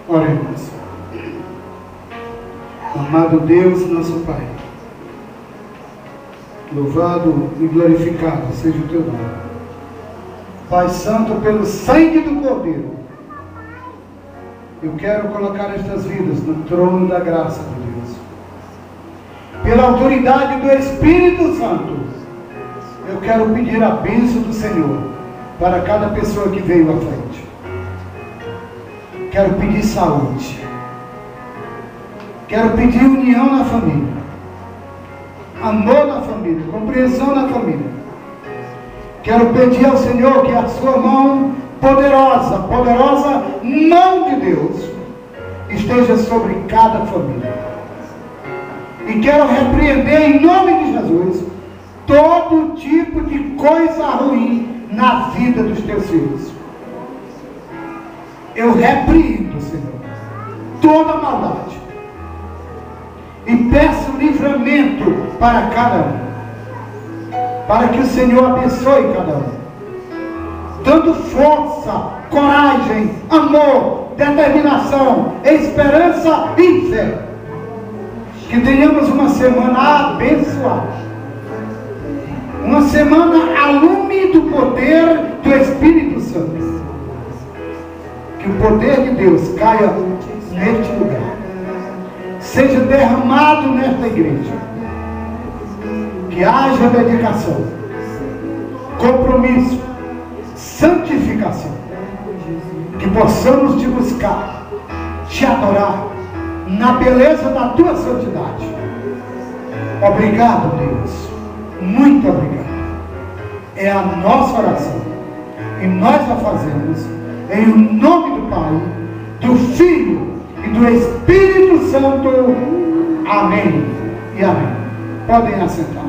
Oremos. Amado Deus, nosso Pai, louvado e glorificado seja o Teu nome. Pai Santo, pelo sangue do Cordeiro, eu quero colocar estas vidas no trono da graça de Deus. Pela autoridade do Espírito Santo, eu quero pedir a bênção do Senhor para cada pessoa que veio à frente. Quero pedir saúde. Quero pedir união na família, amor na família, compreensão na família. Quero pedir ao Senhor que a sua mão poderosa, poderosa mão de Deus, esteja sobre cada família. E quero repreender em nome de Jesus todo tipo de coisa ruim na vida dos teus filhos. Eu repreendo, Senhor, toda maldade. E peço livramento para cada um. Para que o Senhor abençoe cada um. Dando força, coragem, amor, determinação, esperança e fé. Que tenhamos uma semana abençoada. Uma semana a lume do poder do Espírito Santo. Que o poder de Deus caia neste lugar. Seja derramado nesta igreja. Que haja dedicação, compromisso, santificação. Que possamos te buscar, te adorar, na beleza da tua santidade. Obrigado, Deus. Muito obrigado. É a nossa oração. E nós a fazemos em nome do Pai, do Filho e do Espírito Santo. Amém e amém. Podem assentar.